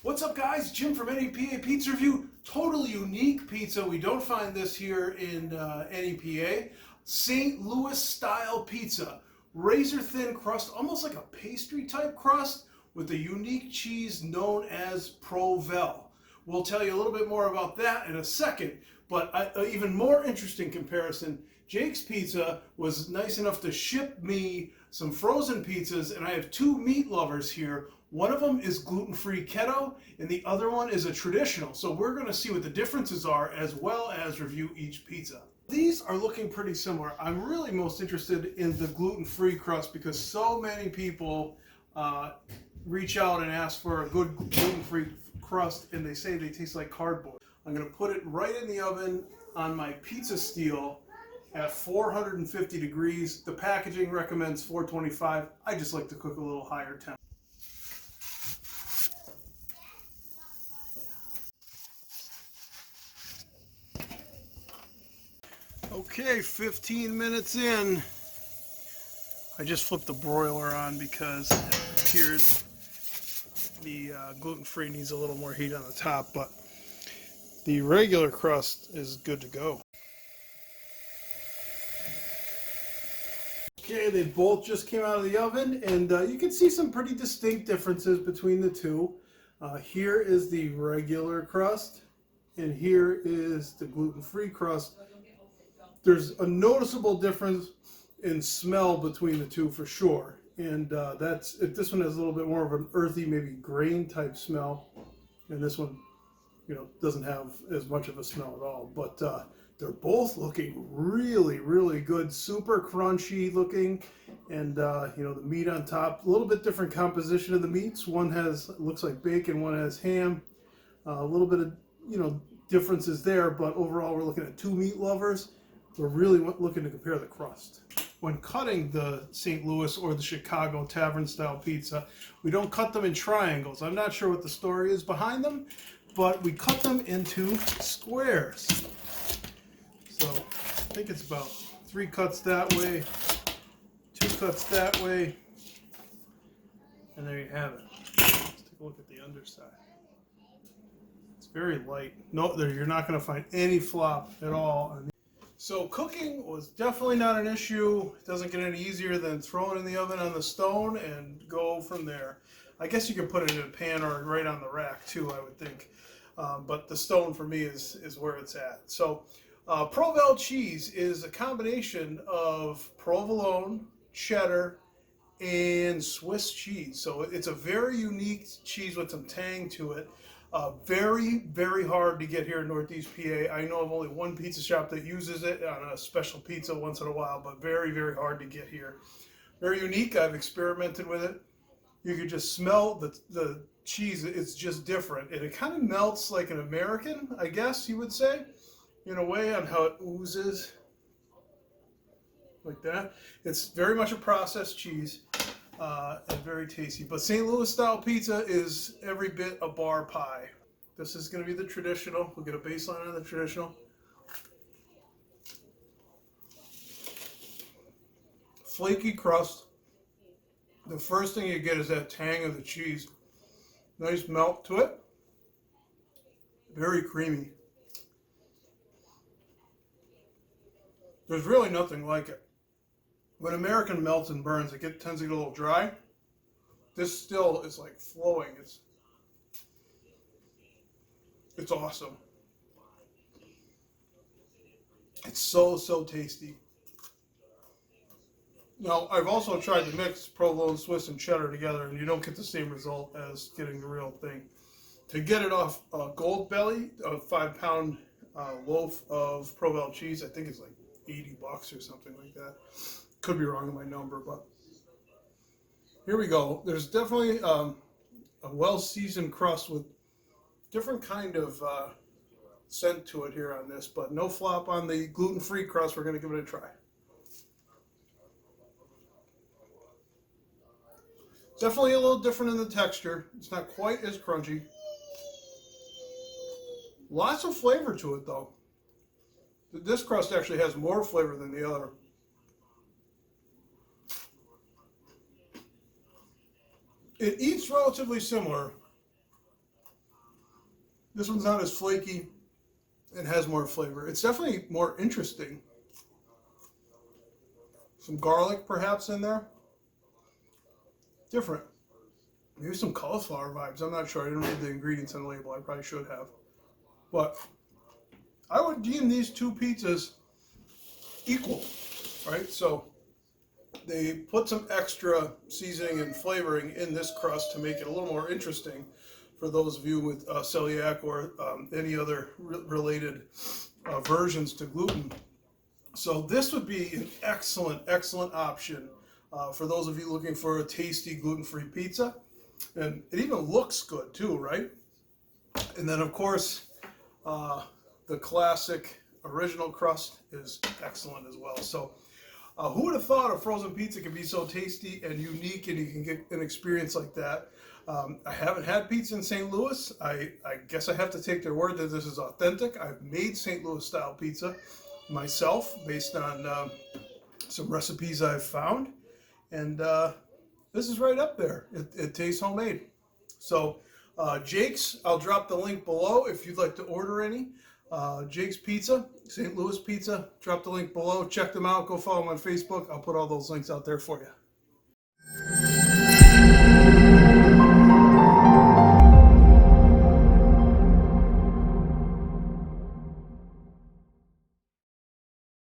What's up, guys? Jim from NEPA Pizza Review. Totally unique pizza. We don't find this here in NEPA. St. Louis style pizza. Razor thin crust, almost like a pastry type crust with a unique cheese known as Provel. We'll tell you a little bit more about that in a second, but an even more interesting comparison. Jake's Pizza was nice enough to ship me some frozen pizzas, and I have two meat lovers here. One of them is gluten-free keto, and the other one is a traditional. So we're going to see what the differences are, as well as review each pizza. These are looking pretty similar. I'm really most interested in the gluten-free crust because so many people reach out and ask for a good gluten-free crust, and they say they taste like cardboard. I'm going to put it right in the oven on my pizza steel at 450 degrees. The packaging recommends 425. I just like to cook a little higher temp. Okay, 15 minutes in. I just flipped the broiler on because it appears the gluten-free needs a little more heat on the top, but the regular crust is good to go. Okay, they both just came out of the oven, and you can see some pretty distinct differences between the two. Here is the regular crust, and here is the gluten-free crust. There's a noticeable difference in smell between the two for sure, and this one has a little bit more of an earthy, maybe grain type smell, and this one, doesn't have as much of a smell at all. But they're both looking really, really good, super crunchy looking, and the meat on top, a little bit different composition of the meats. One looks like bacon, one has ham. A little bit of differences there, but overall we're looking at two meat lovers. We're really looking to compare the crust. When cutting the St. Louis or the Chicago tavern style pizza, we don't cut them in triangles. I'm not sure what the story is behind them, but we cut them into squares. So I think it's about 3 cuts that way, 2 cuts that way, and there you have it. Let's take a look at the underside. It's very light. No, you're not going to find any flop at all. So cooking was definitely not an issue. It doesn't get any easier than throw it in the oven on the stone and go from there. I guess you can put it in a pan or right on the rack too, I would think. But the stone for me is where it's at. So Provel cheese is a combination of provolone, cheddar, and Swiss cheese. So it's a very unique cheese with some tang to it. Very, very hard to get here in Northeast PA. I know of only one pizza shop that uses it on a special pizza once in a while, but very, very hard to get here. Very unique. I've experimented with it. You could just smell the cheese. It's just different. And it kind of melts like an American, I guess you would say, in a way, on how it oozes. Like that. It's very much a processed cheese. And very tasty. But St. Louis style pizza is every bit a bar pie. This is going to be the traditional. We'll get a baseline on the traditional. Flaky crust. The first thing you get is that tang of the cheese. Nice melt to it. Very creamy. There's really nothing like it. When American melts and burns, it tends to get a little dry. This still is like flowing. It's awesome. It's so tasty. Now, I've also tried to mix provolone, Swiss, and cheddar together, and you don't get the same result as getting the real thing. To get it off Gold Belly, a 5-pound loaf of Provel cheese, I think it's like $80 or something like that. Could be wrong on my number, but here we go. There's definitely a well-seasoned crust with different kind of scent to it here on this, but no flop on the gluten-free crust. We're going to give it a try. Definitely a little different in the texture. It's not quite as crunchy. Lots of flavor to it, though. This crust actually has more flavor than the other. It eats relatively similar This one's not as flaky and has more flavor. It's definitely more interesting. Some garlic perhaps in there. Different. Maybe some cauliflower vibes. I'm not sure. I didn't read the ingredients on the label. I probably should have. But I would deem these two pizzas equal, right? So they put some extra seasoning and flavoring in this crust to make it a little more interesting for those of you with celiac or any other related aversions to gluten. So this would be an excellent, excellent option for those of you looking for a tasty gluten-free pizza. And it even looks good too, right? And then of course, the classic original crust is excellent as well. So who would have thought a frozen pizza could be so tasty and unique, and you can get an experience like that? I haven't had pizza in St. Louis. I guess I have to take their word that this is authentic. I've made St. Louis style pizza myself based on some recipes I've found. And this is right up there. It tastes homemade. So Jake's, I'll drop the link below if you'd like to order any. Jake's Pizza, St. Louis Pizza, drop the link below. Check them out. Go follow them on Facebook. I'll put all those links out there for you.